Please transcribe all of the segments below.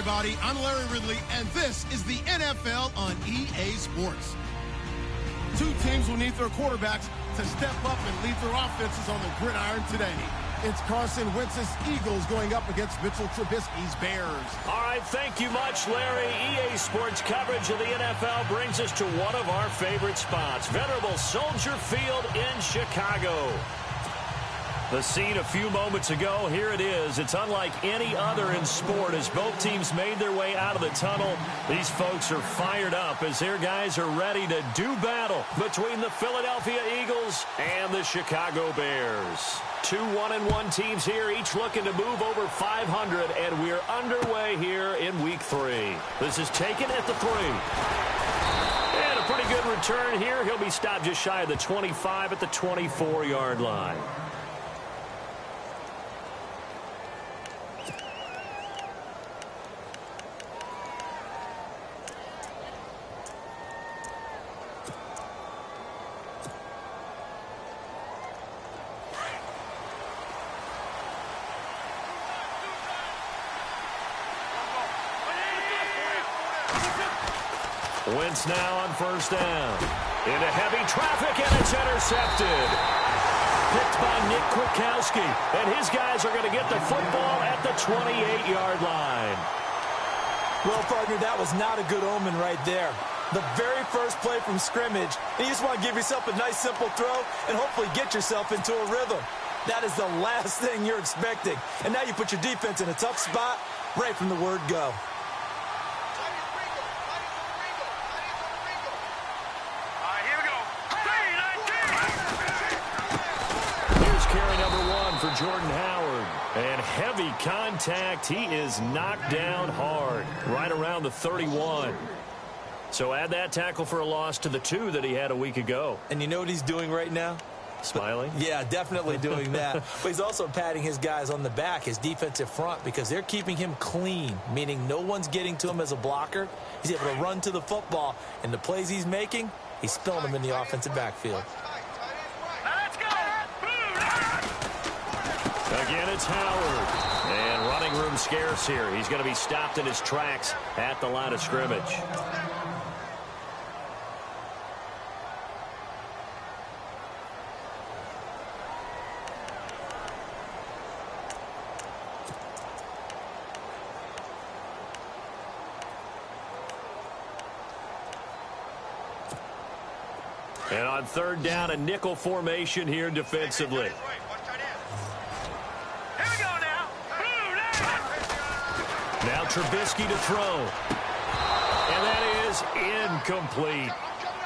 everybody. I'm Larry Ridley, and this is the NFL on EA Sports. Two teams will need their quarterbacks to step up and lead their offenses on the gridiron today. It's Carson Wentz's Eagles going up against Mitchell Trubisky's Bears. All right, thank you much, Larry. EA Sports coverage of the NFL brings us to one of our favorite spots, venerable Soldier Field in Chicago. The scene a few moments ago, here it is. It's unlike any other in sport as both teams made their way out of the tunnel. These folks are fired up as their guys are ready to do battle between the Philadelphia Eagles and the Chicago Bears. Two 1-1 teams here, each looking to move over 500, and we're underway here in Week 3. This is taken at the 3. And a pretty good return here. He'll be stopped just shy of the 25 at the 24-yard line. Wentz now on first down. Into heavy traffic, and it's intercepted. Picked by Nick Kwiatkowski, and his guys are going to get the football at the 28-yard line. Well, partner, that was not a good omen right there. The very first play from scrimmage, and you just want to give yourself a nice, simple throw and hopefully get yourself into a rhythm. That is the last thing you're expecting. And now you put your defense in a tough spot right from the word go. For Jordan Howard, and heavy contact. He is knocked down hard right around the 31. So add that tackle for a loss to the 2 that he had a week ago. And you know what he's doing right now? Smiling? Yeah, definitely doing that. But he's also patting his guys on the back, his defensive front, because they're keeping him clean, meaning no one's getting to him as a blocker. He's able to run to the football, and the plays he's making, he's spilling them in the offensive backfield. Again, it's Howard. And running room scarce here. He's going to be stopped in his tracks at the line of scrimmage. And on third down, a nickel formation here defensively. Now Trubisky to throw. And that is incomplete.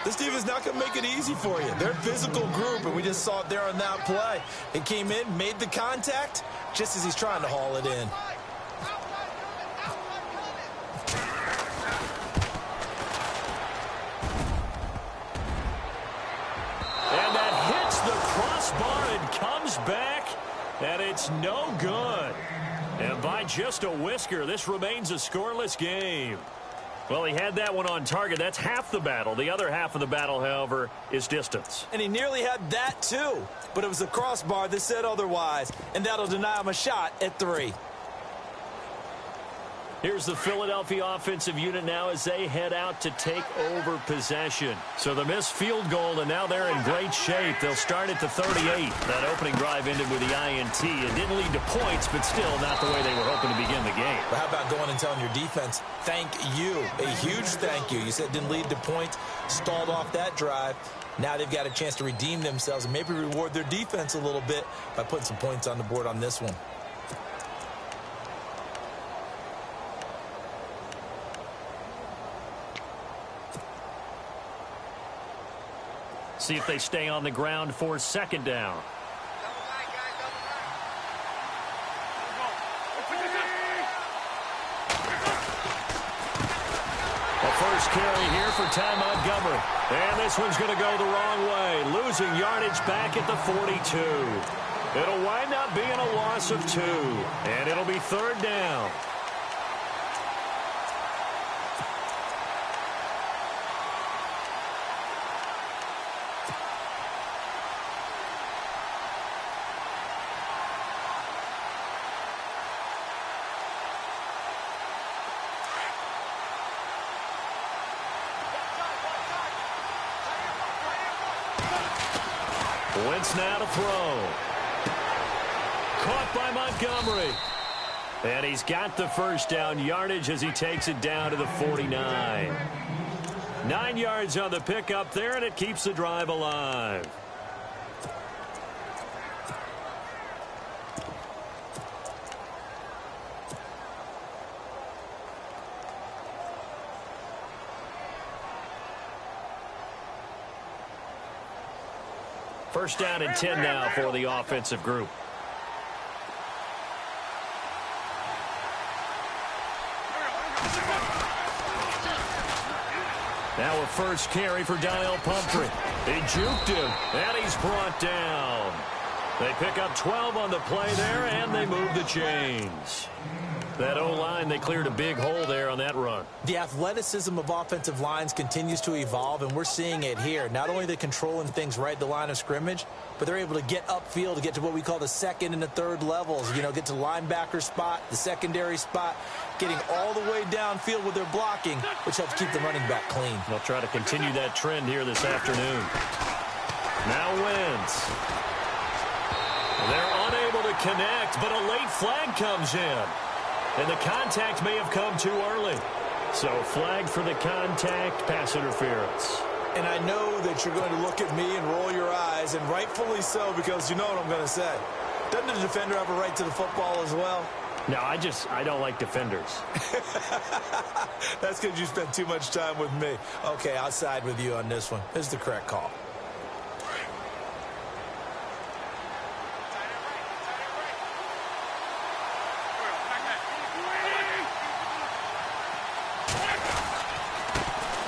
This team is not going to make it easy for you. They're a physical group, and we just saw it there on that play. It came in, made the contact, just as he's trying to haul it in. And that hits the crossbar and comes back, and it's no good. And by just a whisker, this remains a scoreless game. Well, he had that one on target. That's half the battle. The other half of the battle, however, is distance. And he nearly had that, too. But it was the crossbar that said otherwise. And that'll deny him a shot at 3. Here's the Philadelphia offensive unit now as they head out to take over possession. So the missed field goal, and now they're in great shape. They'll start at the 38. That opening drive ended with the INT. It didn't lead to points, but still not the way they were hoping to begin the game. But how about going and telling your defense, thank you, a huge thank you. You said it didn't lead to points, stalled off that drive. Now they've got a chance to redeem themselves and maybe reward their defense a little bit by putting some points on the board on this one. See if they stay on the ground for second down. A first carry here for Ty Montgomery. And this one's going to go the wrong way. Losing yardage back at the 42. It'll wind up being a loss of 2. And it'll be third down. Wentz now to throw. Caught by Montgomery. And he's got the first down yardage as he takes it down to the 49. 9 yards on the pickup there, and it keeps the drive alive. First down and 10 now for the offensive group. Now a first carry for Daniel Pumphrey. He juked him, and he's brought down. They pick up 12 on the play there, and they move the chains. That O-line, they cleared a big hole there on that run. The athleticism of offensive lines continues to evolve, and we're seeing it here. Not only are they controlling things right at the line of scrimmage, but they're able to get upfield to get to what we call the second and the third levels. You know, get to linebacker spot, the secondary spot, getting all the way downfield with their blocking, which helps keep the running back clean. They'll try to continue that trend here this afternoon. Now Wentz. They're unable to connect, but a late flag comes in. And the contact may have come too early. So flag for the contact, pass interference. And I know that you're going to look at me and roll your eyes, and rightfully so, because you know what I'm going to say. Doesn't the defender have a right to the football as well? No, I don't like defenders. That's because you spent too much time with me. Okay, I'll side with you on this one. This is the correct call.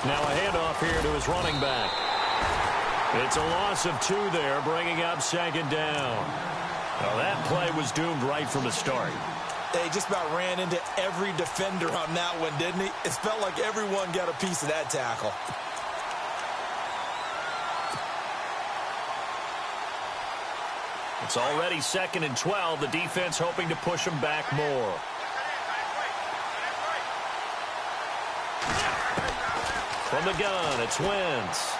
Now a handoff here to his running back. It's a loss of 2 there, bringing up second down. Well, that play was doomed right from the start. They just about ran into every defender on that one, didn't he? It felt like everyone got a piece of that tackle. It's already 2nd and 12. The defense hoping to push them back more. From the gun, it's Wentz.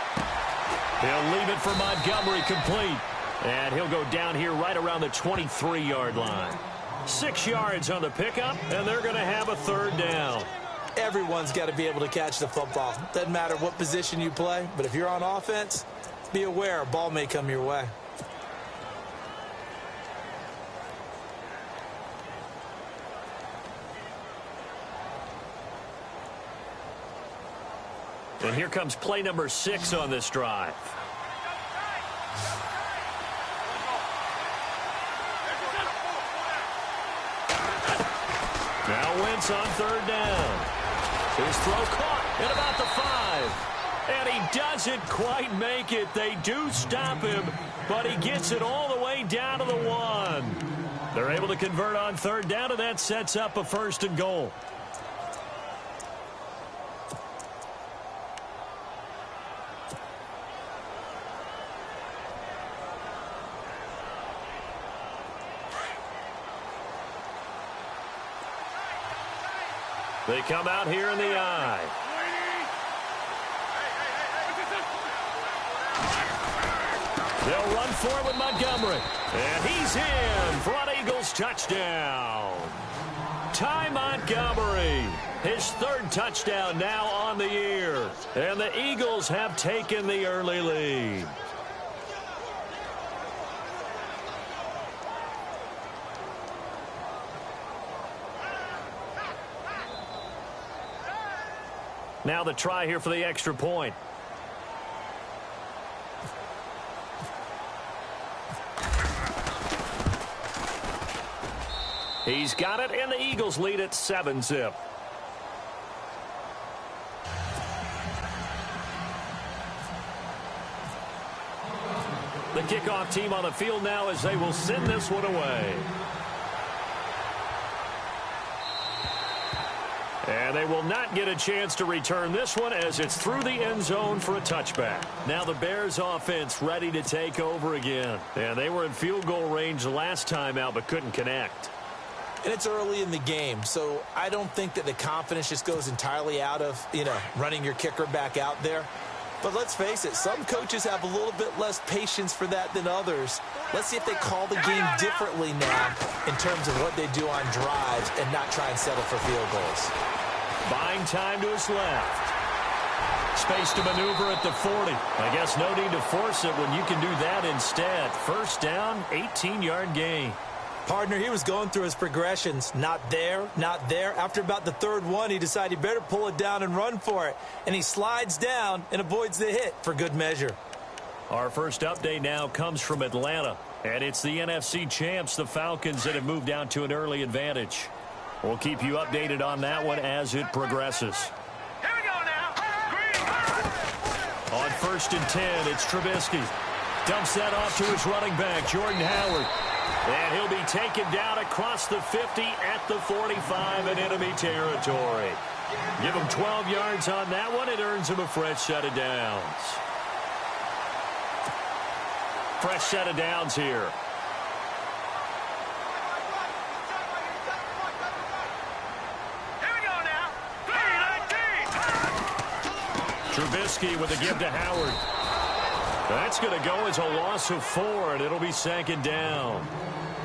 He'll leave it for Montgomery complete. And he'll go down here right around the 23-yard line. 6 yards on the pickup, and they're going to have a third down. Everyone's got to be able to catch the football. Doesn't matter what position you play, but if you're on offense, be aware a ball may come your way. And here comes play number 6 on this drive. Now Wentz on third down. His throw caught at about the 5. And he doesn't quite make it. They do stop him, but he gets it all the way down to the 1. They're able to convert on third down, and that sets up a 1st and goal. They come out here in the I. They'll run for it with Montgomery. And he's in for an Eagles touchdown. Ty Montgomery, his 3rd touchdown now on the year. And the Eagles have taken the early lead. Now the try here for the extra point. He's got it, and the Eagles lead at 7-zip. The kickoff team on the field now as they will send this one away. And they will not get a chance to return this one as it's through the end zone for a touchback. Now the Bears offense ready to take over again. And they were in field goal range last time out but couldn't connect. And it's early in the game, so I don't think that the confidence just goes entirely out of, running your kicker back out there. But let's face it, some coaches have a little bit less patience for that than others. Let's see if they call the game differently now in terms of what they do on drives and not try and settle for field goals. Buying time to his left. Space to maneuver at the 40. I guess no need to force it when you can do that instead. First down, 18-yard gain. Partner, he was going through his progressions. Not there, not there. After about the third one, he decided he better pull it down and run for it. And he slides down and avoids the hit for good measure. Our first update now comes from Atlanta. And it's the NFC champs, the Falcons, that have moved down to an early advantage. We'll keep you updated on that one as it progresses. Here we go now. On 1st and 10, it's Trubisky. Dumps that off to his running back, Jordan Howard. And he'll be taken down across the 50 at the 45 in enemy territory. Give him 12 yards on that one. It earns him a fresh set of downs. Fresh set of downs here. Here we go now. 3-19. Trubisky with a give to Howard. That's going to go as a loss of 4, and it'll be 2nd down.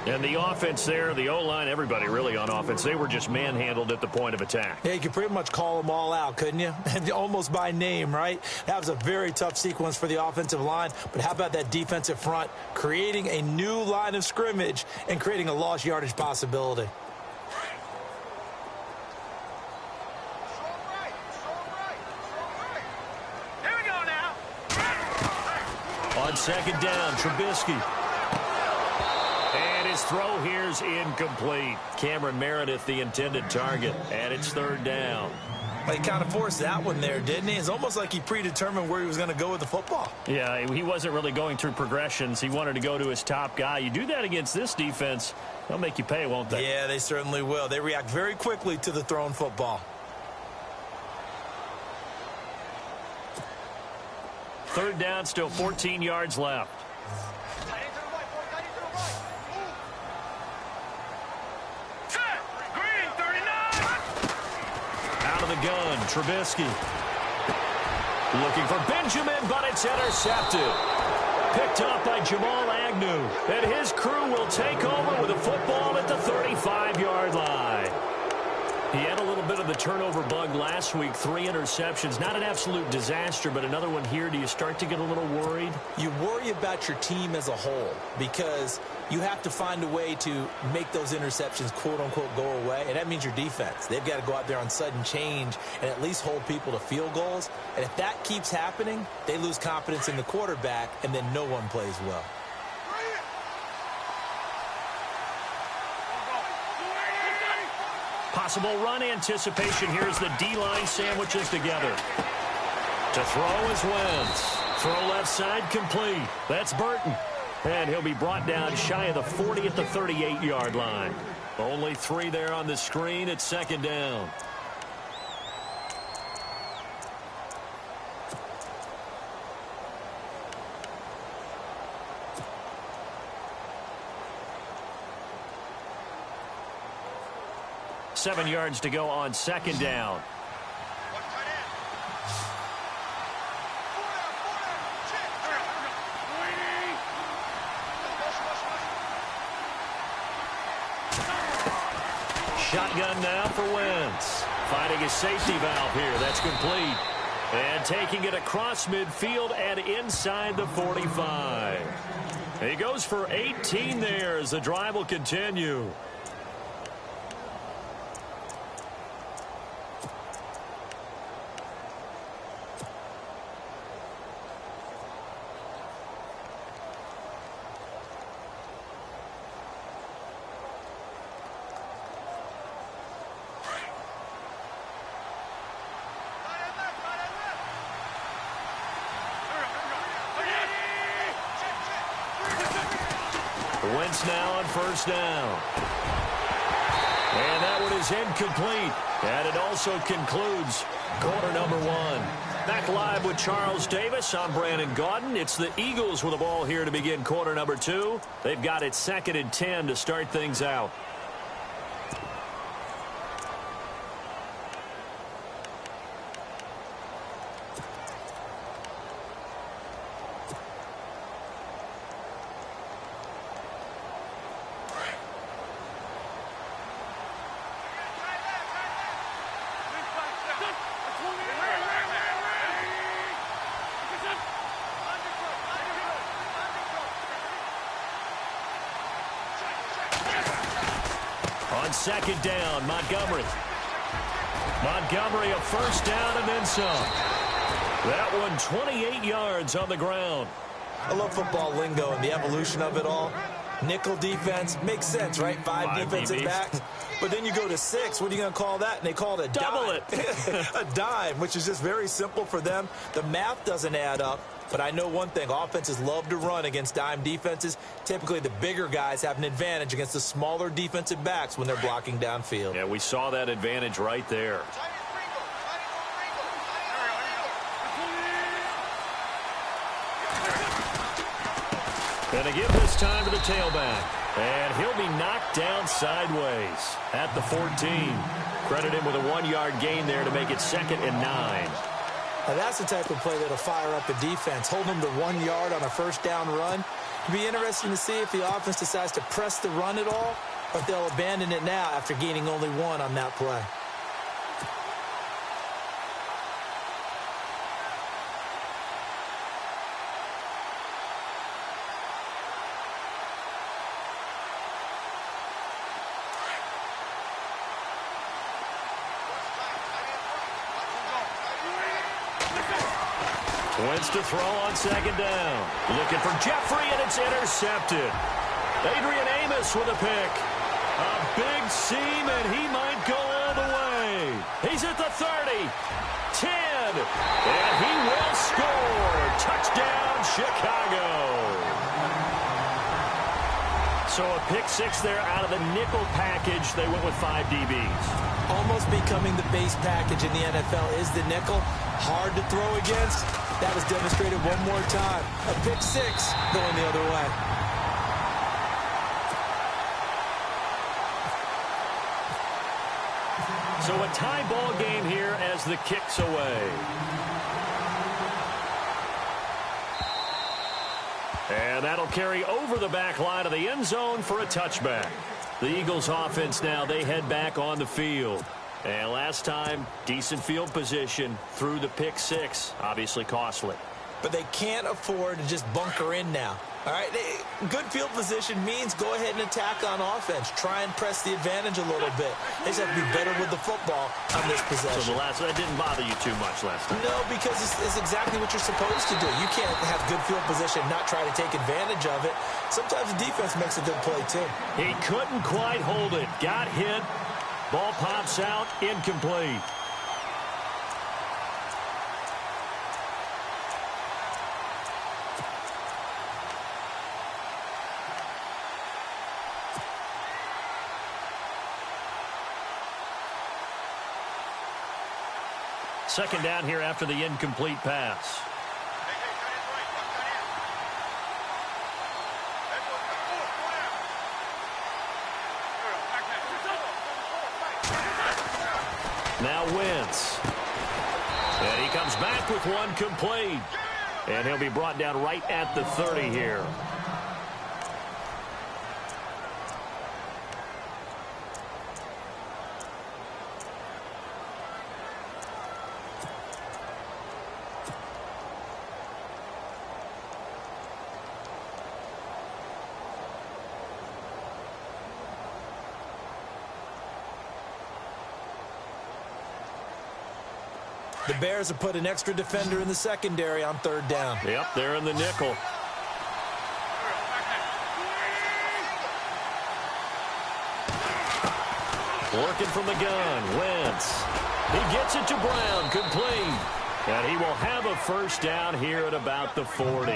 And the offense there, the O-line, everybody really on offense, they were just manhandled at the point of attack. Yeah, you could pretty much call them all out, couldn't you? Almost by name, right? That was a very tough sequence for the offensive line. But how about that defensive front creating a new line of scrimmage and creating a lost yardage possibility? Here we go now. On 2nd down, Trubisky. And his throw here's incomplete. Cameron Meredith, the intended target, and it's 3rd down. He kind of forced that one there, didn't he? It's almost like he predetermined where he was going to go with the football. Yeah, he wasn't really going through progressions. He wanted to go to his top guy. You do that against this defense, they'll make you pay, won't they? Yeah, they certainly will. They react very quickly to the thrown football. 3rd down, still 14 yards left. Out of the gun, Trubisky. Looking for Benjamin, but it's intercepted. Picked up by Jamal Agnew. And his crew will take over with a football at the 35-yard line. He had a little bit of the turnover bug last week, 3 interceptions. Not an absolute disaster, but another one here. Do you start to get a little worried? You worry about your team as a whole because you have to find a way to make those interceptions, quote-unquote, go away, and that means your defense. They've got to go out there on sudden change and at least hold people to field goals. And if that keeps happening, they lose confidence in the quarterback, and then no one plays well. Possible run anticipation. Here's the D-line sandwiches together. To throw is Wentz. Throw left side complete. That's Burton. And he'll be brought down shy of the 40 at the 38-yard line. Only 3 there on the screen at 2nd down. Seven yards to go on 2nd down. Shotgun now for Wentz. Finding a safety valve here. That's complete. And taking it across midfield and inside the 45. He goes for 18 there as the drive will continue. Wentz now on 1st down. And that one is incomplete. And it also concludes quarter number 1. Back live with Charles Davis. I'm Brandon Gaudin. It's the Eagles with the ball here to begin quarter number 2. They've got it 2nd and 10 to start things out. On second down, Montgomery. Montgomery, a first down and then some. That one 28 yards on the ground. I love football lingo and the evolution of it all. Nickel defense makes sense, right? Five defensive DBs. backs. But then you go to 6. What are you going to call that? And they call it a Double dime. it. A dime, which is just very simple for them. The math doesn't add up. But I know one thing. Offenses love to run against dime defenses. Typically, the bigger guys have an advantage against the smaller defensive backs when they're blocking downfield. Yeah, we saw that advantage right there. And they give this time to the tailback. And he'll be knocked down sideways at the 14. Credit him with a 1-yard gain there to make it 2nd and 9. Now that's the type of play that'll fire up a defense. Hold them to 1 yard on a first down run. It'll be interesting to see if the offense decides to press the run at all, or if they'll abandon it now after gaining only 1 on that play. Wentz to throw on second down. Looking for Jeffrey, and it's intercepted. Adrian Amos with a pick. A big seam, and he might go all the way. He's at the 30, 10, and he will score. Touchdown, Chicago. So a pick 6 there out of the nickel package. They went with 5 DBs. Almost becoming the base package in the NFL is the nickel. Hard to throw against. That was demonstrated one more time. A pick 6 going the other way. So a tie ball game here as the kick's away. And that'll carry over the back line of the end zone for a touchback. The Eagles offense now, they head back on the field. And last time, decent field position through the pick 6. Obviously costly. But they can't afford to just bunker in now. All right, good field position means go ahead and attack on offense. Try and press the advantage a little bit. They just have to be better with the football on this possession. So that didn't bother you too much last time? No, because it's exactly what you're supposed to do. You can't have good field position and not try to take advantage of it. Sometimes the defense makes a good play, too. He couldn't quite hold it. Got hit. Ball pops out, incomplete. Second down here after the incomplete pass. Now Wentz. And he comes back with one complete. And he'll be brought down right at the 30 here. The Bears have put an extra defender in the secondary on third down. Yep, they're in the nickel. Working from the gun, Wentz. He gets it to Brown, complete. And he will have a first down here at about the 40.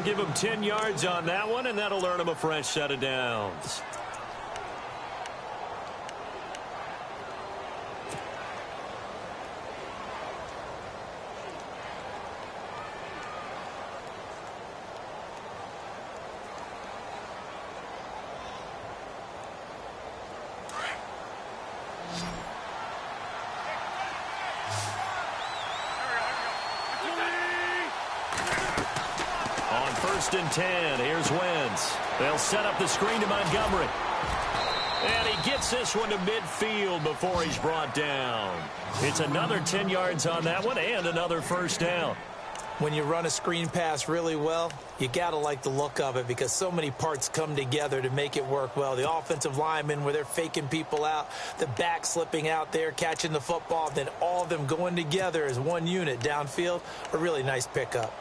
Give him 10 yards on that one, and that'll earn him a fresh set of downs. First and 10. Here's Wentz. They'll set up the screen to Montgomery. And he gets this one to midfield before he's brought down. It's another 10 yards on that one and another first down. When you run a screen pass really well, you got to like the look of it because so many parts come together to make it work well. The offensive linemen, where they're faking people out, the back slipping out there, catching the football, then all of them going together as one unit downfield, a really nice pickup.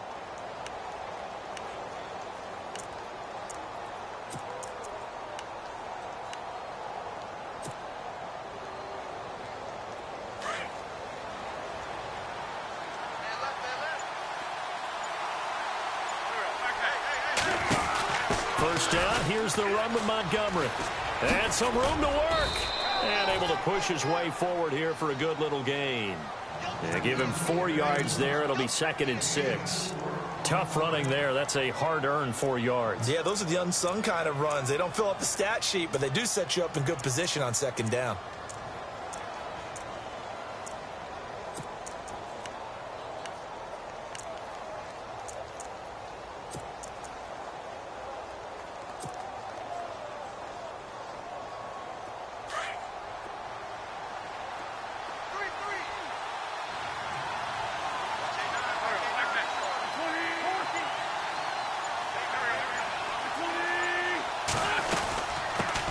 First down, here's the run with Montgomery. And some room to work. And able to push his way forward here for a good little gain. And give him 4 yards there. It'll be 2nd and 6. Tough running there. That's a hard-earned 4 yards. Yeah, those are the unsung kind of runs. They don't fill up the stat sheet, but they do set you up in good position on 2nd down.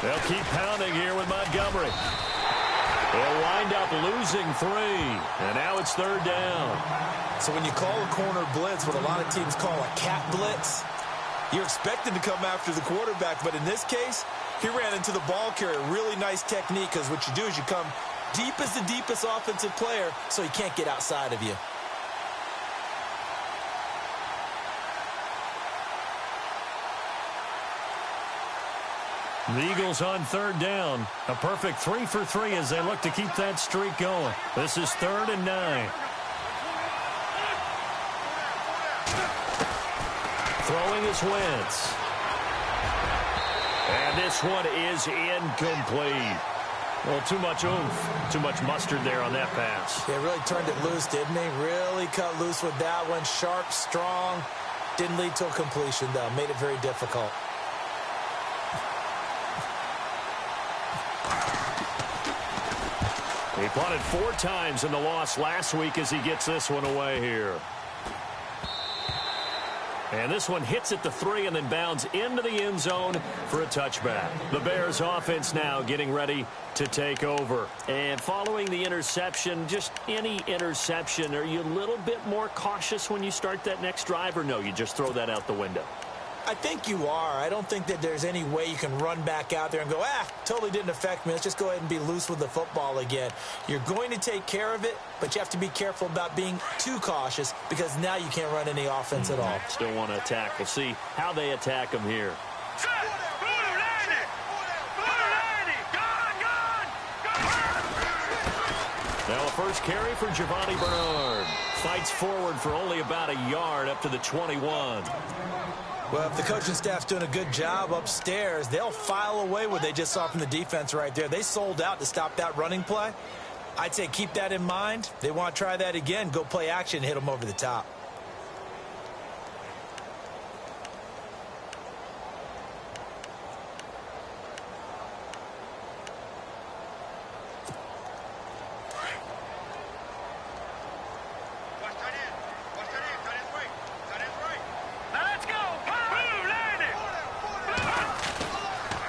They'll keep pounding here with Montgomery. They'll wind up losing 3. And now it's 3rd down. So when you call a corner blitz, what a lot of teams call a cat blitz, you're expected to come after the quarterback. But in this case, he ran into the ball carrier. Really nice technique, because what you do is you come deep as the deepest offensive player so he can't get outside of you. The Eagles on 3rd down. A perfect 3 for 3 as they look to keep that streak going. This is 3rd and 9. Throwing is Wentz. And this one is incomplete. Well, too much oomph, too much mustard there on that pass. Yeah, really turned it loose, didn't he? Really cut loose with that one. Sharp, strong. Didn't lead to a completion, though. Made it very difficult. He punted 4 times in the loss last week as he gets this one away here. And this one hits at the 3 and then bounds into the end zone for a touchback. The Bears offense now getting ready to take over. And following the interception, just any interception, are you a little bit more cautious when you start that next drive, or no, you just throw that out the window? I think you are. I don't think that there's any way you can run back out there and go, totally didn't affect me. Let's just go ahead and be loose with the football again. You're going to take care of it, but you have to be careful about being too cautious because now you can't run any offense at all. Still want to attack. We'll see how they attack him here. Now a first carry for Giovanni Bernard. Fights forward for only about a yard up to the 21. Well, if the coaching staff's doing a good job upstairs, they'll file away what they just saw from the defense right there. They sold out to stop that running play. I'd say keep that in mind. They want to try that again. Go play action, hit them over the top.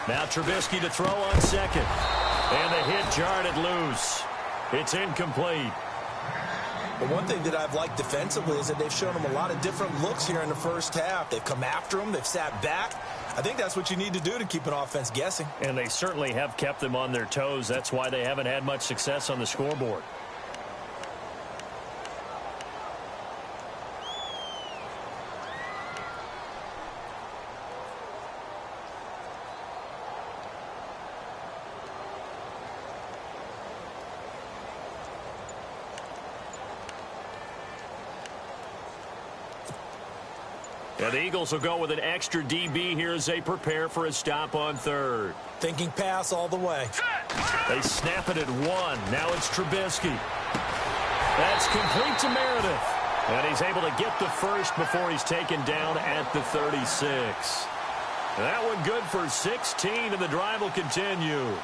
Now Trubisky to throw on second. And the hit jarred it loose. It's incomplete. But one thing that I've liked defensively is that they've shown them a lot of different looks here in the first half. They've come after them. They've sat back. I think that's what you need to do to keep an offense guessing. And they certainly have kept them on their toes. That's why they haven't had much success on the scoreboard. And the Eagles will go with an extra DB here as they prepare for a stop on third. Thinking pass all the way. They snap it at 1. Now it's Trubisky. That's complete to Meredith. And he's able to get the first before he's taken down at the 36. That one good for 16, and the drive will continue.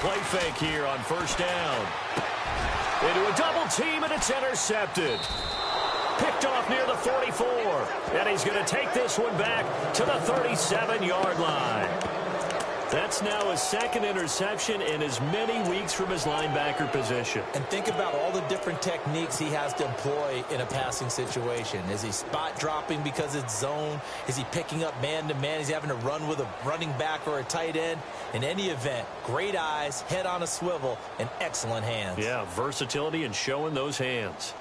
play fake here on first down. Into a double team, and it's intercepted. Picked off near the 44. And he's going to take this one back to the 37-yard line. That's now his second interception in as many weeks from his linebacker position. And think about all the different techniques he has to employ in a passing situation. Is he spot dropping because it's zone? Is he picking up man-to-man? Is he having to run with a running back or a tight end? In any event, great eyes, head on a swivel, and excellent hands. Yeah, versatility and showing those hands.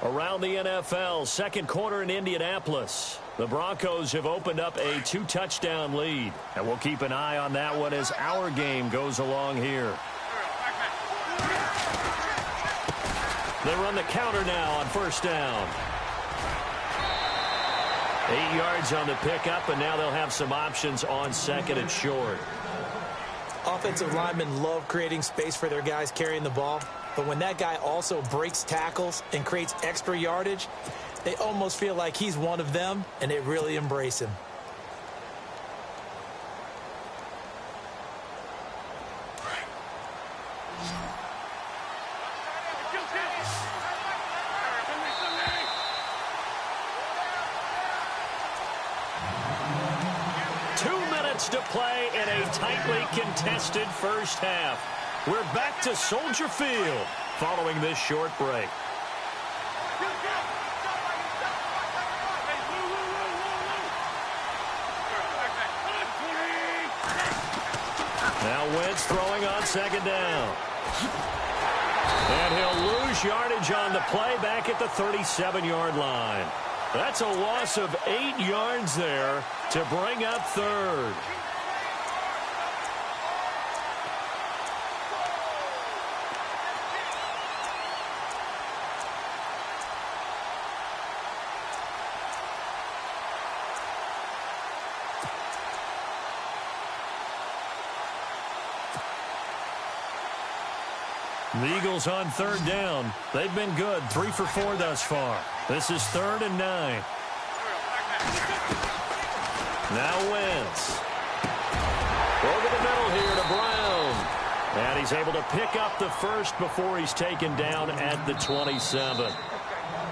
Around the NFL, second quarter in Indianapolis. The Broncos have opened up a 2-touchdown lead. And we'll keep an eye on that one as our game goes along here. They run the counter now on first down. 8 yards on the pickup, and now they'll have some options on second and short. Offensive linemen love creating space for their guys carrying the ball. But when that guy also breaks tackles and creates extra yardage, they almost feel like he's one of them, and they really embrace him. To play in a tightly contested first half. We're back to Soldier Field following this short break. Now Wentz throwing on second down. And he'll lose yardage on the play back at the 37-yard line. That's a loss of 8 yards there to bring up third. The Eagles on third down. They've been good, 3 for 4 thus far. This is 3rd and 9. Now Wentz. Over the middle here to Brown. And he's able to pick up the first before he's taken down at the 27.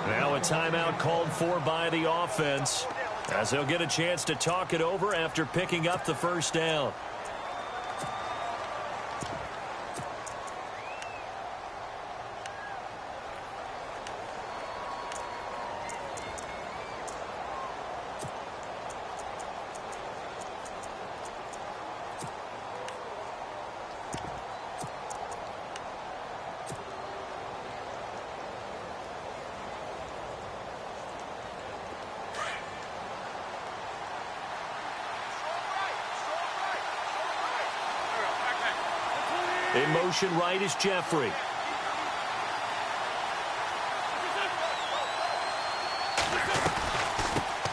Now a timeout called for by the offense, as they'll get a chance to talk it over after picking up the first down. In motion right is Jeffrey.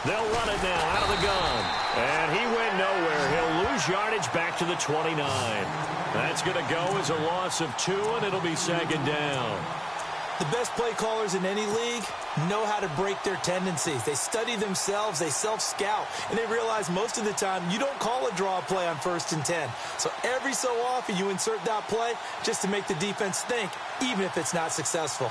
They'll run it now out of the gun. And he went nowhere. He'll lose yardage back to the 29. That's going to go as a loss of 2, and it'll be second down. The best play callers in any league know how to break their tendencies. They study themselves, they self-scout, and they realize most of the time you don't call a draw play on 1st and 10. So every so often you insert that play just to make the defense think, even if it's not successful.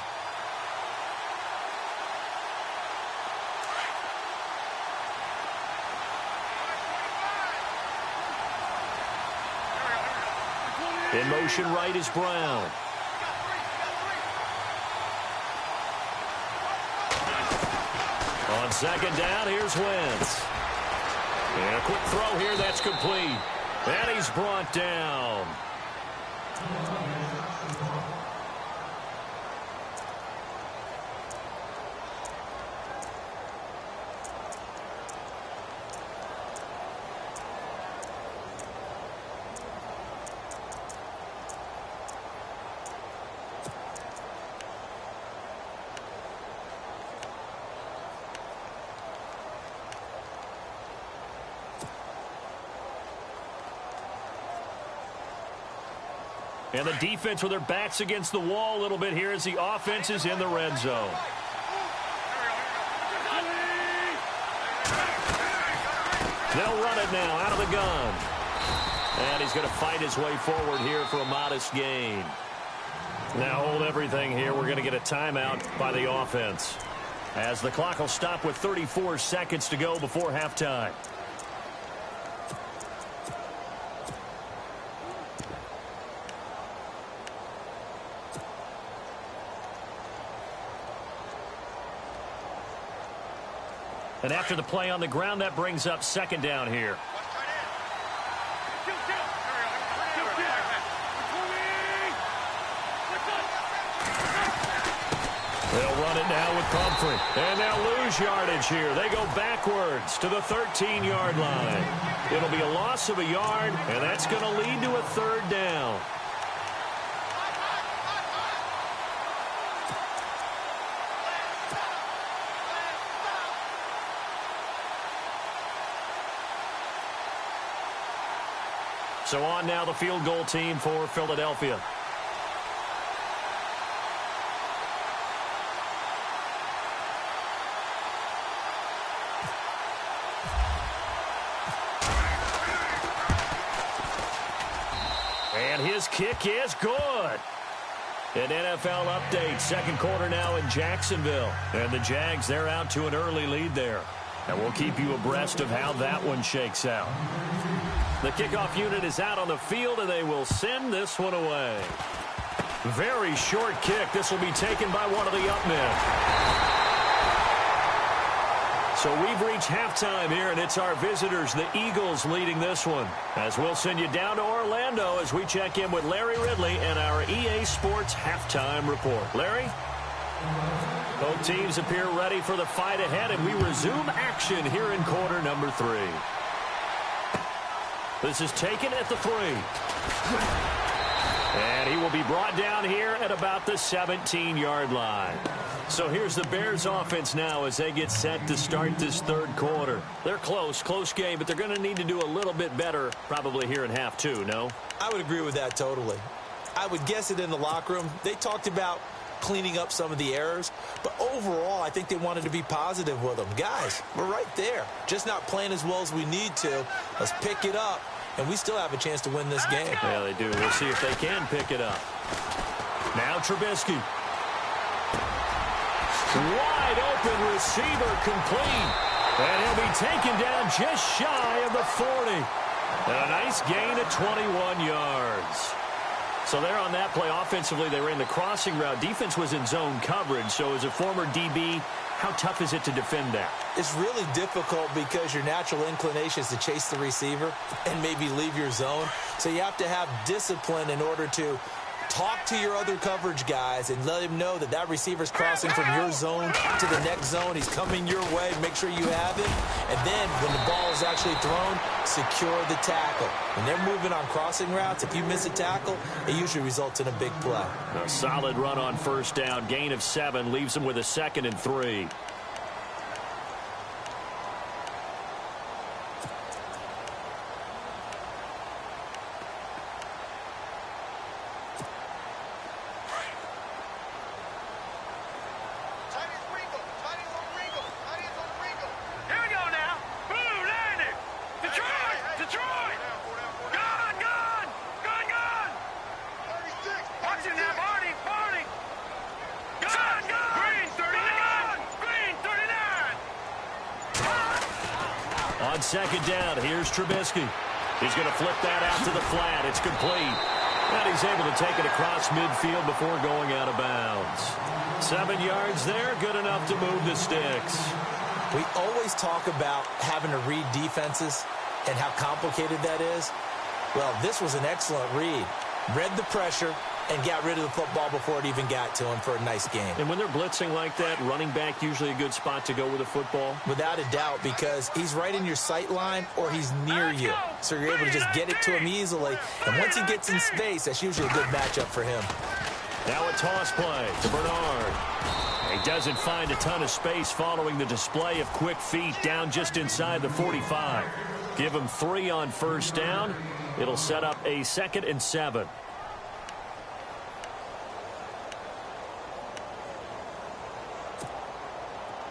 In motion right is Brown. On second down, here's Wentz. And a quick throw here, that's complete. And he's brought down. And the defense with their backs against the wall a little bit here as the offense is in the red zone. They'll run it now out of the gun. And he's going to fight his way forward here for a modest gain. Now hold everything here. We're going to get a timeout by the offense, as the clock will stop with 34 seconds to go before halftime. And after the play on the ground, that brings up second down here. They'll run it now with Pumphrey. And they'll lose yardage here. They go backwards to the 13-yard line. It'll be a loss of a yard, and that's going to lead to a third down. So on now the field goal team for Philadelphia. And his kick is good. An NFL update. Second quarter now in Jacksonville. And the Jags, they're out to an early lead there. And we'll keep you abreast of how that one shakes out. The kickoff unit is out on the field, and they will send this one away. Very short kick. This will be taken by one of the up men. So we've reached halftime here, and it's our visitors, the Eagles, leading this one. As we'll send you down to Orlando as we check in with Larry Ridley and our EA Sports halftime report. Larry? Both teams appear ready for the fight ahead, and we resume action here in quarter number 3. This is taken at the 3. And he will be brought down here at about the 17-yard line. So here's the Bears offense now as they get set to start this third quarter. They're close game, but they're going to need to do a little bit better probably here in half 2, no? I would agree with that totally. I would guess it in the locker room. They talked about cleaning up some of the errors, but overall I think they wanted to be positive with them. Guys, we're right there, just not playing as well as we need to. Let's pick it up, and we still have a chance to win this game. Yeah, they do. We'll see if they can pick it up. Now Trubisky. Wide open receiver, complete, and he'll be taken down just shy of the 40. And a nice gain of 21 yards. So there on that play, offensively, they ran the crossing route. Defense was in zone coverage. So as a former DB, how tough is it to defend that? It's really difficult because your natural inclination is to chase the receiver and maybe leave your zone. So you have to have discipline in order to talk to your other coverage guys and let him know that that receiver's crossing from your zone to the next zone. He's coming your way. Make sure you have him. And then when the ball is actually thrown, secure the tackle. When they're moving on crossing routes, if you miss a tackle, it usually results in a big play. A solid run on first down. Gain of 7 leaves them with a 2nd and 3. On second down, here's Trubisky. He's going to flip that out to the flat. It's complete. And he's able to take it across midfield before going out of bounds. 7 yards there, good enough to move the sticks. We always talk about having to read defenses and how complicated that is. Well, this was an excellent read. Read the pressure and got rid of the football before it even got to him for a nice game. And when they're blitzing like that, running back usually a good spot to go with the football? Without a doubt, because he's right in your sight line or he's near you. So you're able to just get it to him easily. And once he gets in space, that's usually a good matchup for him. Now a toss play to Bernard. He doesn't find a ton of space following the display of quick feet down just inside the 45. Give him 3 on first down. It'll set up a 2nd and 7.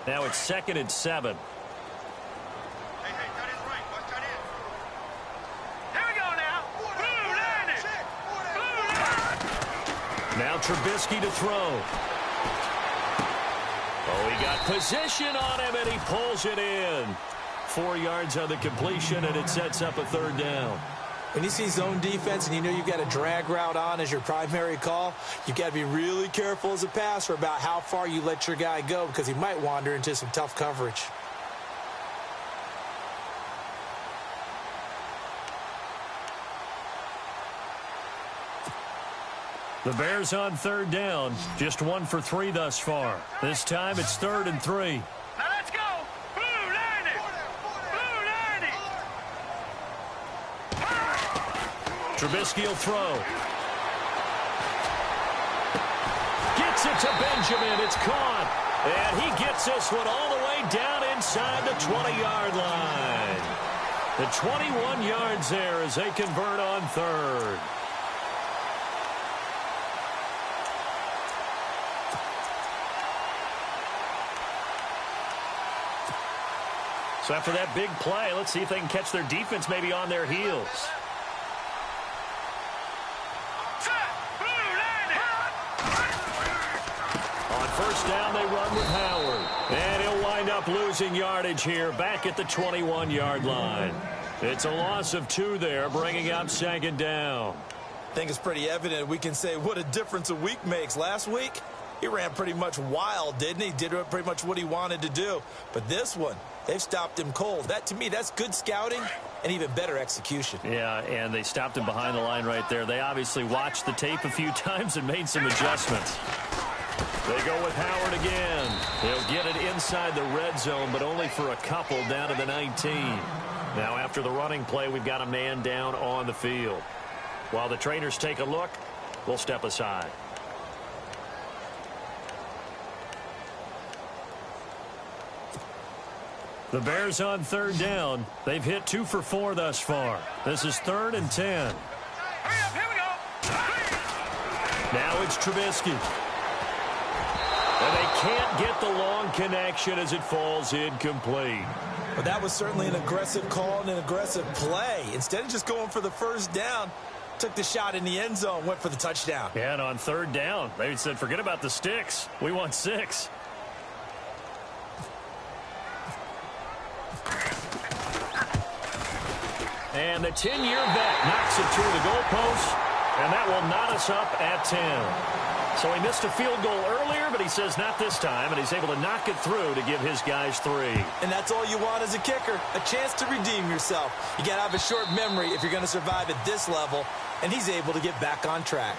Now it's 2nd and 7. Hey, tight end right. Watch tight end. Here we go now. Now Trubisky to throw. Oh, he got position on him, and he pulls it in. 4 yards on the completion, and it sets up a third down. When you see zone defense and you know you've got a drag route on as your primary call, you've got to be really careful as a passer about how far you let your guy go because he might wander into some tough coverage. The Bears on third down, just 1 for 3 thus far. This time it's 3rd and 3. Now let's go. Blue 90. Blue 90. Trubisky will throw. Gets it to Benjamin. It's caught. And he gets this one all the way down inside the 20-yard line. The 21 yards there as they convert on third. So after that big play, let's see if they can catch their defense maybe on their heels. On first down, they run with Howard. And he'll wind up losing yardage here back at the 21-yard line. It's a loss of 2 there, bringing up 2nd down. I think it's pretty evident we can say what a difference a week makes. Last week, he ran pretty much wild, didn't he? Did pretty much what he wanted to do. But this one, they've stopped him cold. That, to me, that's good scouting and even better execution. Yeah, and they stopped him behind the line right there. They obviously watched the tape a few times and made some adjustments. They go with Howard again. He'll get it inside the red zone, but only for a couple down to the 19. Now, after the running play, we've got a man down on the field. While the trainers take a look, we'll step aside. The Bears on third down. They've hit 2 for 4 thus far. This is 3rd and 10. Hurry up, here we go. Now it's Trubisky. And they can't get the long connection as it falls incomplete. But that was certainly an aggressive call and an aggressive play. Instead of just going for the first down, took the shot in the end zone, went for the touchdown. Yeah, and on third down, they said, forget about the sticks. We want 6. And the 10-year vet knocks it through the goalpost, and that will knot us up at 10. So he missed a field goal earlier, but he says not this time, and he's able to knock it through to give his guys 3. And that's all you want as a kicker, a chance to redeem yourself. You got to have a short memory if you're going to survive at this level, and he's able to get back on track.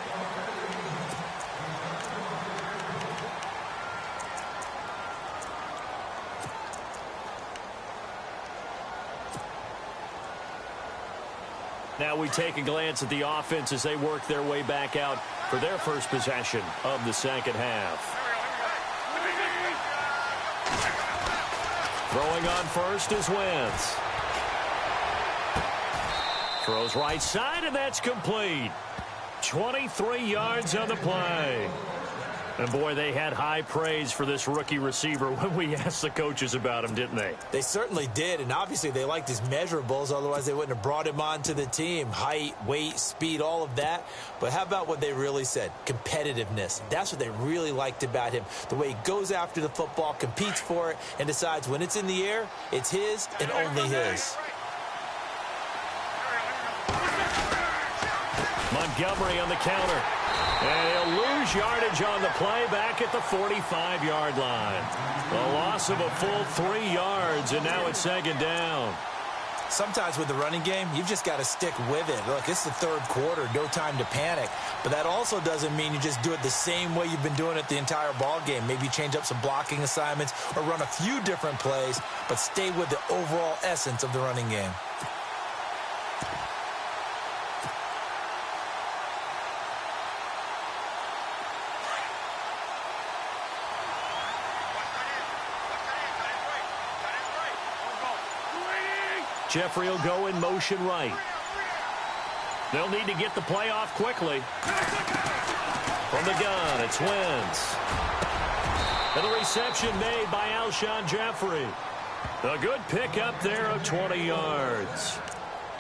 Now we take a glance at the offense as they work their way back out for their first possession of the second half. Throwing on first is Wentz. Throws right side, and that's complete. 23 yards on the play. And, boy, they had high praise for this rookie receiver when we asked the coaches about him, didn't they? They certainly did, and obviously they liked his measurables. Otherwise, they wouldn't have brought him onto the team. Height, weight, speed, all of that. But how about what they really said? Competitiveness. That's what they really liked about him. The way he goes after the football, competes for it, and decides when it's in the air, it's his and only his. Montgomery on the counter. And he'll lose yardage on the play back at the 45-yard line. A loss of a full 3 yards, and now it's second down. Sometimes with the running game, you've just got to stick with it. Look, it's the third quarter, no time to panic. But that also doesn't mean you just do it the same way you've been doing it the entire ball game. Maybe change up some blocking assignments or run a few different plays, but stay with the overall essence of the running game. Jeffrey will go in motion right. They'll need to get the play off quickly. From the gun, it's Wentz. And the reception made by Alshon Jeffrey. A good pickup there of 20 yards.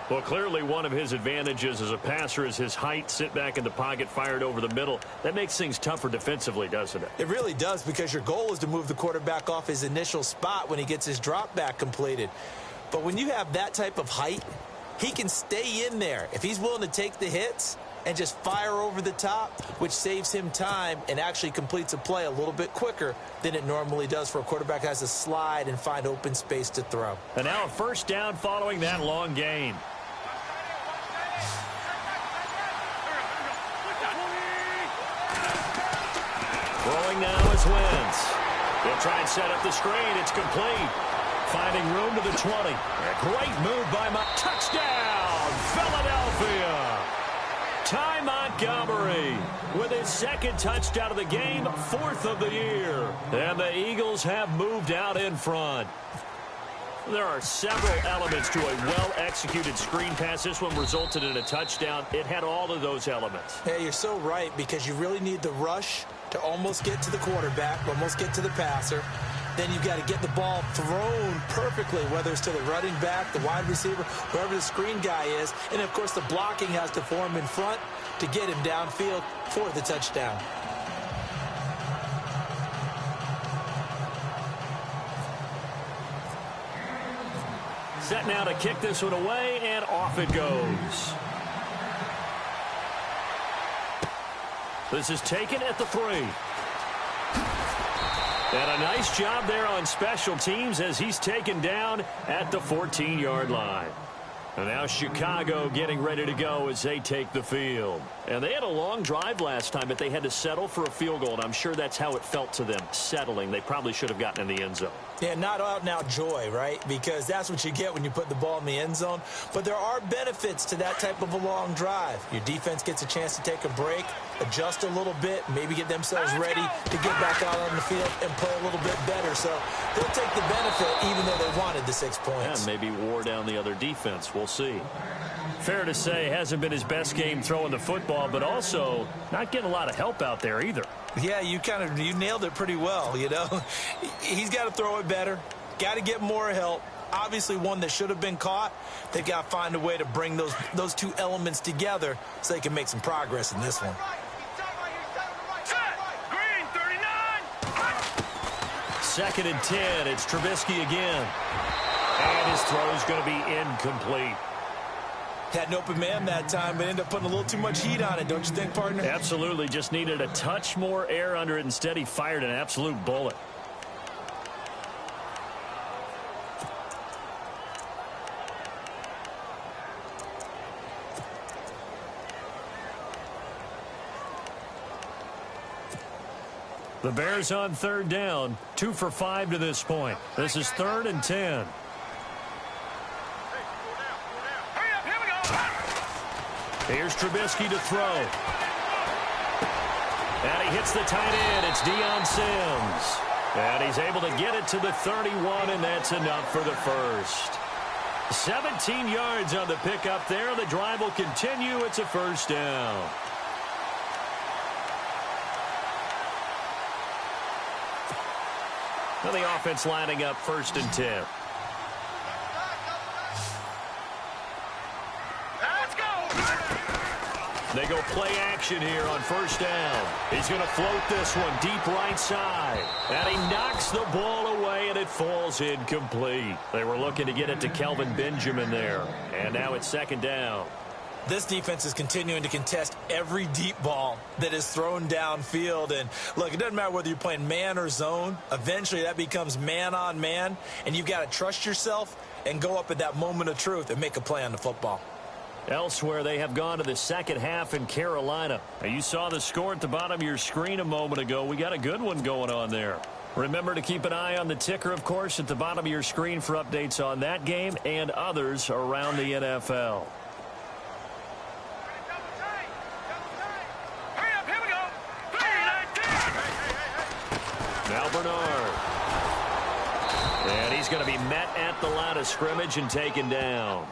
Well, clearly one of his advantages as a passer is his height. Sit back in the pocket, fired over the middle. That makes things tougher defensively, doesn't it? It really does, because your goal is to move the quarterback off his initial spot when he gets his drop back completed. But when you have that type of height, he can stay in there if he's willing to take the hits and just fire over the top, which saves him time and actually completes a play a little bit quicker than it normally does for a quarterback who has to slide and find open space to throw. And now a first down following that long gain. Throwing now is Wentz. He'll try and set up the screen. It's complete. Finding room to the 20. A great move by Touchdown, Philadelphia. Ty Montgomery with his second touchdown of the game, 4th of the year. And the Eagles have moved out in front. There are several elements to a well-executed screen pass. This one resulted in a touchdown. It had all of those elements. Hey, you're so right, because you really need the rush to almost get to the quarterback, almost get to the passer. Then you've got to get the ball thrown perfectly, whether it's to the running back, the wide receiver, whoever the screen guy is. And, of course, the blocking has to form in front to get him downfield for the touchdown. Set now to kick this one away, and off it goes. This is taken at the 3. And a nice job there on special teams as he's taken down at the 14-yard line. And now Chicago getting ready to go as they take the field. And they had a long drive last time, but they had to settle for a field goal, and I'm sure that's how it felt to them, settling. They probably should have gotten in the end zone. Yeah, not out-and-out joy, right? Because that's what you get when you put the ball in the end zone. But there are benefits to that type of a long drive. Your defense gets a chance to take a break, adjust a little bit, maybe get themselves ready to get back out on the field and play a little bit better. So they'll take the benefit even though they wanted the 6 points. And maybe wore down the other defense. We'll see. Fair to say, hasn't been his best game throwing the football, but also not getting a lot of help out there either. Yeah, you nailed it pretty well, you know. He's got to throw it better, got to get more help. Obviously one that should have been caught. They've got to find a way to bring those two elements together so they can make some progress in this one. Green 39. 2nd and 10. It's Trubisky again. And his throw's going to be incomplete. Had an open man that time, but ended up putting a little too much heat on it, don't you think, partner? Absolutely. Just needed a touch more air under it. Instead, he fired an absolute bullet. The Bears on 3rd down. 2 for 5 to this point. This is 3rd and 10. Here's Trubisky to throw. And he hits the tight end. It's Deion Sims. And he's able to get it to the 31, and that's enough for the first. 17 yards on the pickup there. The drive will continue. It's a first down. Now the offense lining up 1st and 10. They go play action here on 1st down. He's going to float this one deep right side. And he knocks the ball away, and it falls incomplete. They were looking to get it to Kelvin Benjamin there. And now it's 2nd down. This defense is continuing to contest every deep ball that is thrown downfield. And, look, it doesn't matter whether you're playing man or zone. Eventually that becomes man on man, and you've got to trust yourself and go up at that moment of truth and make a play on the football. Elsewhere, they have gone to the second half in Carolina. Now, you saw the score at the bottom of your screen a moment ago. We got a good one going on there. Remember to keep an eye on the ticker, of course, at the bottom of your screen for updates on that game and others around the NFL. Now Bernard. And he's going to be met at the line of scrimmage and taken down.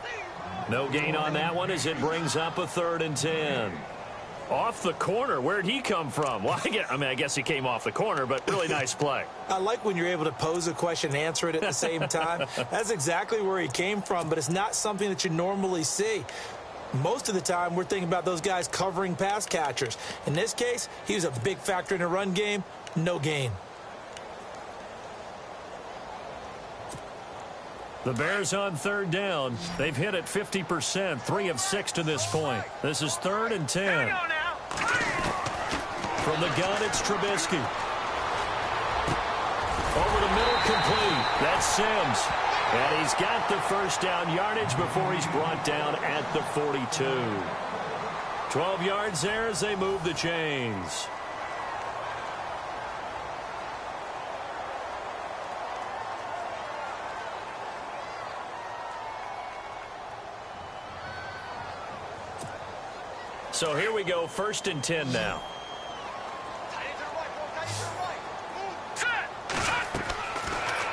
No gain on that one as it brings up a 3rd and 10. Off the corner. Where'd he come from? Well, I guess he came off the corner, but really nice play. I like when you're able to pose a question and answer it at the same time. That's exactly where he came from, but it's not something that you normally see. Most of the time, we're thinking about those guys covering pass catchers. In this case, he was a big factor in the run game. No gain. The Bears on third down. They've hit it 50%, 3 of 6 to this point. This is 3rd and 10. From the gun, it's Trubisky. Over the middle, complete. That's Sims. And he's got the first down yardage before he's brought down at the 42. 12 yards there as they move the chains. So here we go, 1st and 10 now.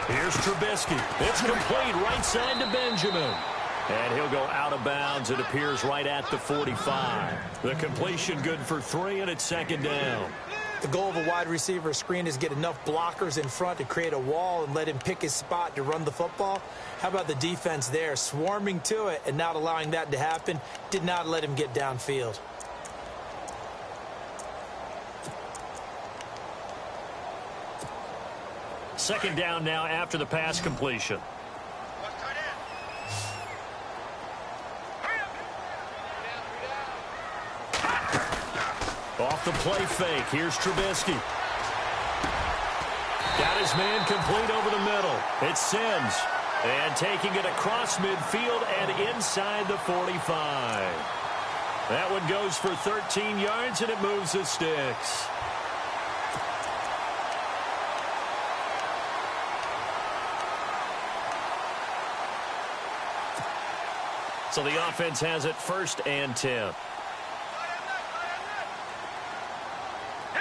Here's Trubisky. It's complete right side to Benjamin. And he'll go out of bounds. It appears right at the 45. The completion good for 3, and it's 2nd down. The goal of a wide receiver screen is get enough blockers in front to create a wall and let him pick his spot to run the football. How about the defense there, swarming to it and not allowing that to happen? Did not let him get downfield. Second down now after the pass completion. Off the play fake. Here's Trubisky. Got his man complete over the middle. It's Sims. And taking it across midfield and inside the 45. That one goes for 13 yards, and it moves the sticks. So the offense has it 1st and 10. Here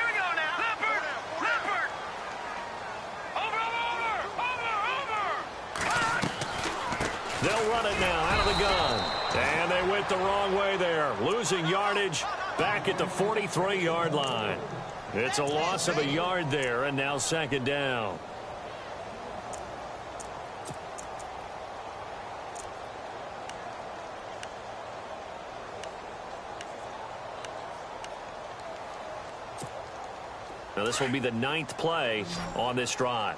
we go now. Leopard. Over. They'll run it now out of the gun. And they went the wrong way there. Losing yardage back at the 43-yard line. It's a loss of a yard there, and now 2nd down. Now this will be the 9th play on this drive.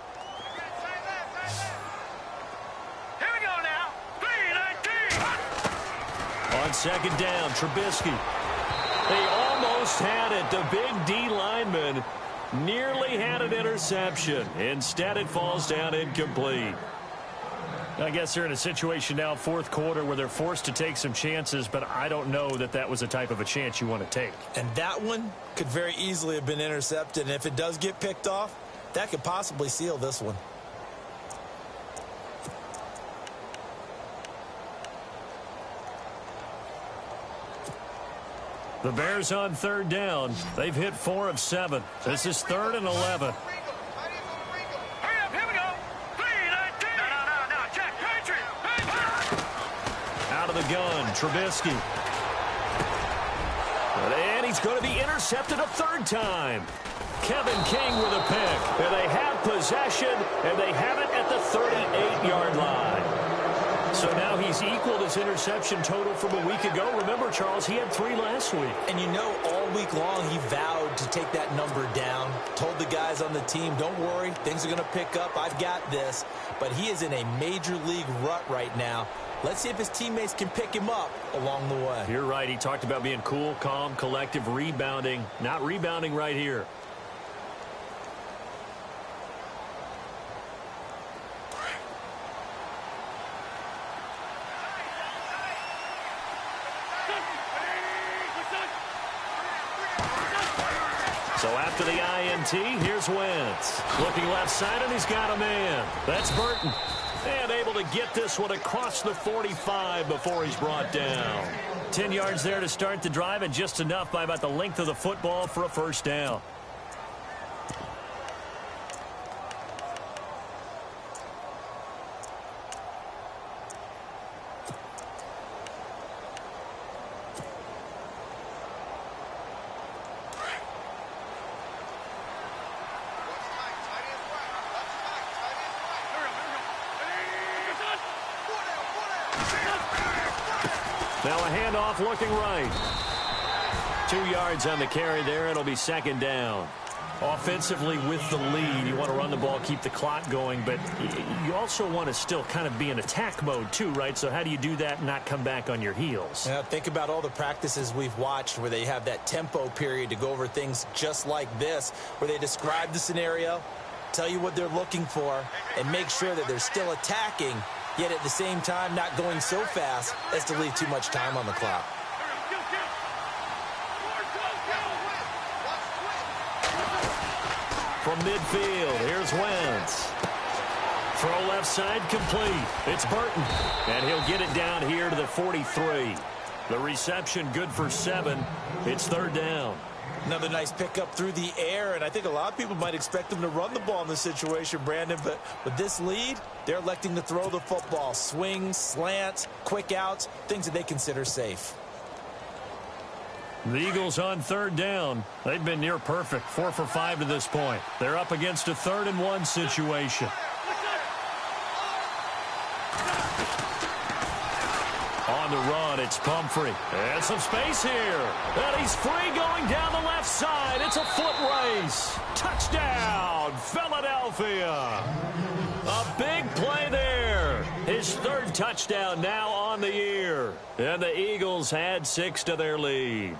Here we go now. 3-19. On 2nd down, Trubisky. They almost had it. The big D lineman nearly had an interception. Instead, it falls down incomplete. I guess they're in a situation now, 4th quarter, where they're forced to take some chances, but I don't know that that was the type of a chance you want to take. And that one could very easily have been intercepted. And if it does get picked off, that could possibly seal this one. The Bears on 3rd down. They've hit 4 of 7. This is 3rd and 11. Hurry up. Here we go. 3-19. No. Check. Patriot. Out of the gun, Trubisky. And he's going to be intercepted a 3rd time. Kevin King with a pick. And they have possession, and they have it at the 38-yard line. So now he's equaled his interception total from a week ago. Remember, Charles, he had 3 last week. And you know, all week long he vowed to take that number down. Told the guys on the team, don't worry, things are going to pick up. I've got this. But he is in a major league rut right now. Let's see if his teammates can pick him up along the way. You're right. He talked about being cool, calm, collective, rebounding. Not rebounding right here. So after the INT, here's Wentz. Looking left side, and he's got a man. That's Burton. And able to get this one across the 45 before he's brought down. 10 yards there to start the drive, and just enough by about the length of the football for a 1st down. Now a handoff looking right. 2 yards on the carry there. It'll be second down. Offensively with the lead, you want to run the ball, keep the clock going, but you also want to still kind of be in attack mode too, right? So how do you do that and not come back on your heels? Yeah, think about all the practices we've watched where they have that tempo period to go over things just like this, where they describe the scenario, tell you what they're looking for, and make sure that they're still attacking, yet at the same time not going so fast as to leave too much time on the clock. From midfield, here's Wentz. Throw left side complete. It's Burton. And he'll get it down here to the 43. The reception good for 7. It's third down. Another nice pickup through the air, and I think a lot of people might expect them to run the ball in this situation, Brandon, but with this lead, they're electing to throw the football. Swings, slants, quick outs, things that they consider safe. The Eagles on third down. They've been near perfect, 4 for 5 to this point. They're up against a 3rd and 1 situation. On the run, it's Pumphrey. And some space here. And he's free going down the left side. It's a foot race. Touchdown, Philadelphia. A big play there. His 3rd touchdown now on the year. And the Eagles add 6 to their lead.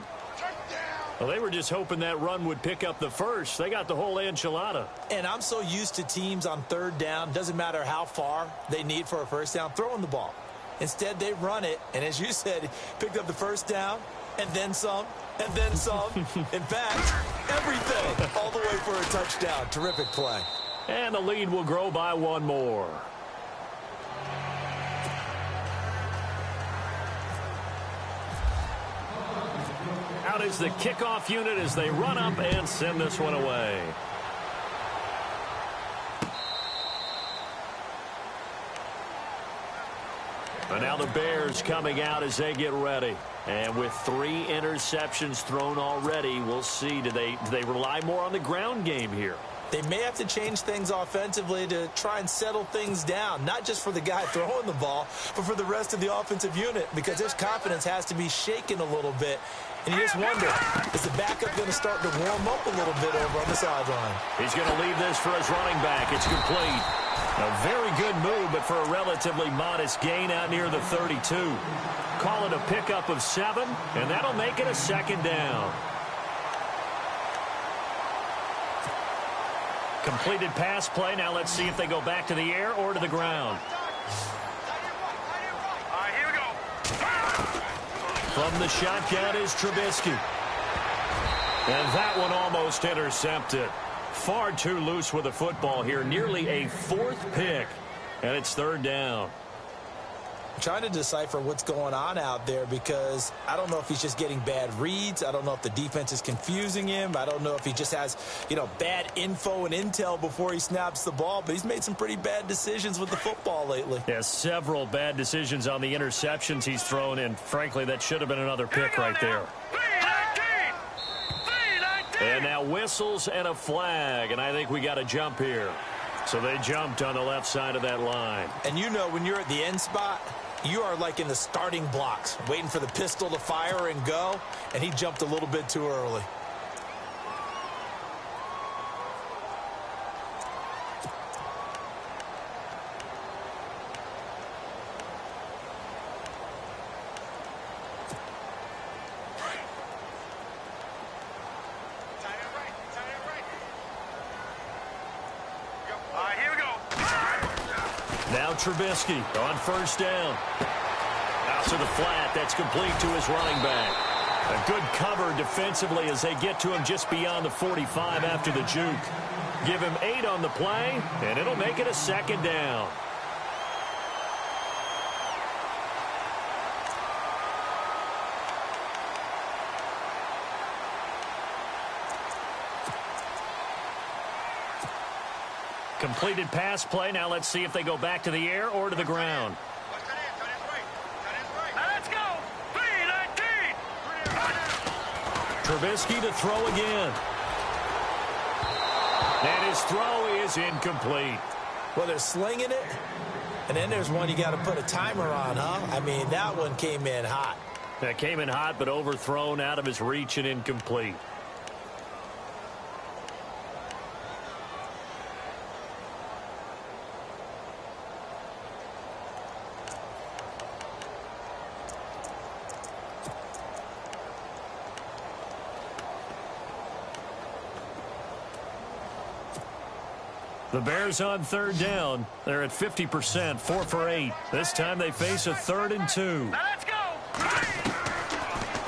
Well, they were just hoping that run would pick up the first. They got the whole enchilada. And I'm so used to teams on third down, doesn't matter how far they need for a first down, throwing the ball. Instead, they run it, and as you said, picked up the first down, and then some, and then some. In fact, everything, all the way for a touchdown. Terrific play. And the lead will grow by 1 more. Out is the kickoff unit as they run up and send this one away. And now the Bears coming out as they get ready. And with 3 interceptions thrown already, we'll see. Do they rely more on the ground game here? They may have to change things offensively to try and settle things down, not just for the guy throwing the ball, but for the rest of the offensive unit, because his confidence has to be shaken a little bit. And you just wonder, is the backup going to start to warm up a little bit over on the sideline? He's going to leave this for his running back. It's complete. A very good move, but for a relatively modest gain out near the 32. Call it a pickup of 7, and that'll make it a 2nd down. Completed pass play. Now let's see if they go back to the air or to the ground. All right, here we go. From the shotgun is Trubisky. And that one almost intercepted. Far too loose with the football here. Nearly a 4th pick. And it's 3rd down. I'm trying to decipher what's going on out there because I don't know if he's just getting bad reads. I don't know if the defense is confusing him. I don't know if he just has, bad info and intel before he snaps the ball. But he's made some pretty bad decisions with the football lately. Yeah, several bad decisions on the interceptions he's thrown. And frankly, that should have been another pick right there. And now whistles and a flag. And I think we got a jump here. So they jumped on the left side of that line. And when you're at the end spot, you are like in the starting blocks, waiting for the pistol to fire and go, and he jumped a little bit too early. Now Trubisky on 1st down. Out to the flat. That's complete to his running back. A good cover defensively as they get to him just beyond the 45 after the juke. Give him 8 on the play, and it'll make it a 2nd down. Completed pass play. Now let's see if they go back to the air or to the ground. Let's go. 3-19. Trubisky to throw again. And his throw is incomplete. Well, they're slinging it, and then there's one you got to put a timer on, huh? I mean, that one came in hot. That came in hot, but overthrown out of his reach and incomplete. The Bears on third down. They're at 50%, 4 for 8. This time they face a 3rd and 2. Now let's go.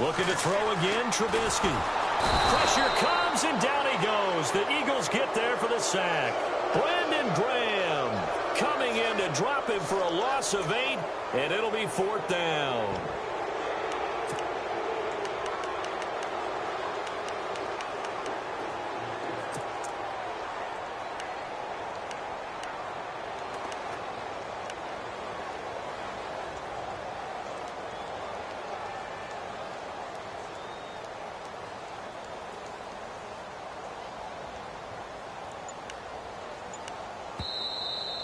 Looking to throw again, Trubisky. Pressure comes, and down he goes. The Eagles get there for the sack. Brandon Graham coming in to drop him for a loss of 8, and it'll be 4th down.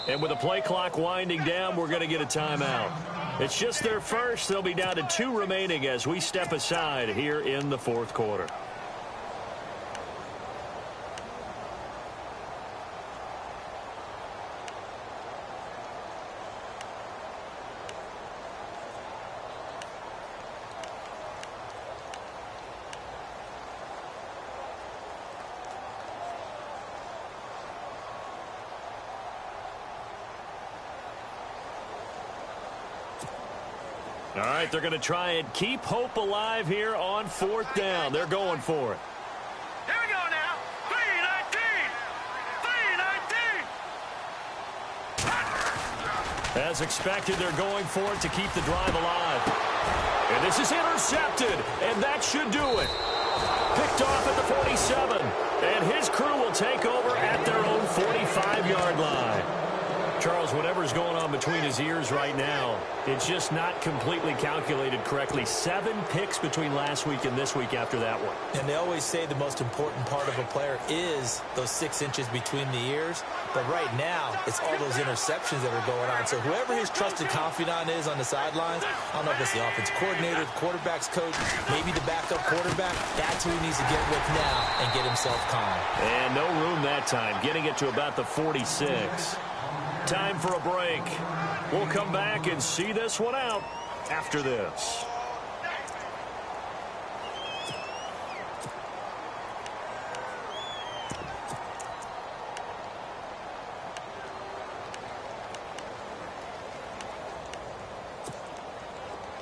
And with the play clock winding down, we're going to get a timeout. It's just their first. They'll be down to 2 remaining as we step aside here in the 4th quarter. All right, they're going to try and keep hope alive here on 4th down. They're going for it. Here we go now. 3-19. As expected, they're going for it to keep the drive alive. And this is intercepted, and that should do it. Picked off at the 47, and his crew will take over at their own 45-yard line. Charles, whatever's going on between his ears right now, it's just not completely calculated correctly. 7 picks between last week and this week after that one. And they always say the most important part of a player is those 6 inches between the ears. But right now, it's all those interceptions that are going on. So whoever his trusted confidant is on the sidelines, I don't know if it's the offense coordinator, the quarterback's coach, maybe the backup quarterback, that's who he needs to get with now and get himself calm. And no room that time, getting it to about the 46. Time for a break. We'll come back and see this one out after this.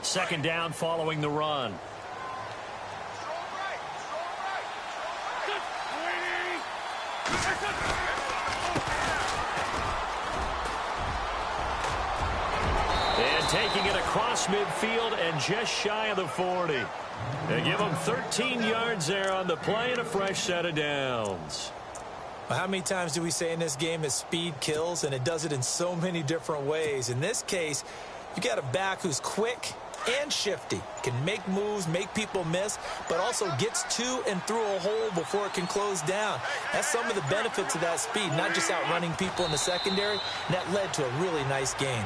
Second down following the run. And taking it across midfield and just shy of the 40. They give him 13 yards there on the play and a fresh set of downs. Well, how many times do we say in this game that speed kills, and it does it in so many different ways? In this case, you got a back who's quick and shifty, can make moves, make people miss, but also gets to and through a hole before it can close down. That's some of the benefits of that speed, not just outrunning people in the secondary, and that led to a really nice game.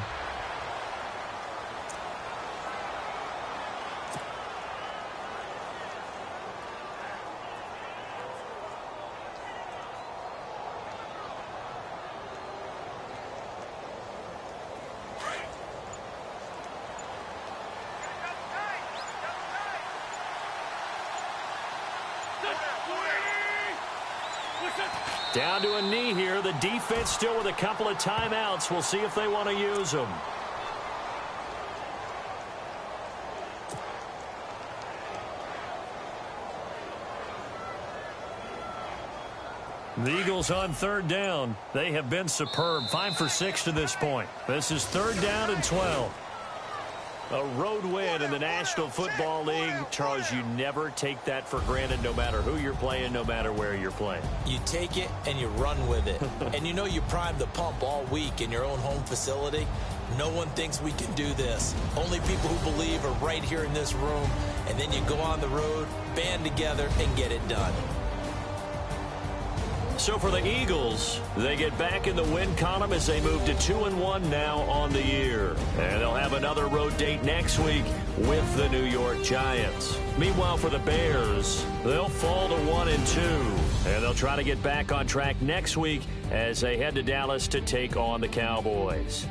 Down to a knee here. The defense still with a couple of timeouts. We'll see if they want to use them. The Eagles on third down. They have been superb. 5 for 6 to this point. This is 3rd down and 12. A road win in the National Football League. Charles, you never take that for granted, no matter who you're playing, no matter where you're playing. You take it and you run with it. And you know you primed the pump all week in your own home facility. No one thinks we can do this. Only people who believe are right here in this room. And then you go on the road, band together, and get it done. So for the Eagles, they get back in the win column as they move to 2-1 now on the year. And they'll have another road date next week with the New York Giants. Meanwhile, for the Bears, they'll fall to 1-2. And they'll try to get back on track next week as they head to Dallas to take on the Cowboys.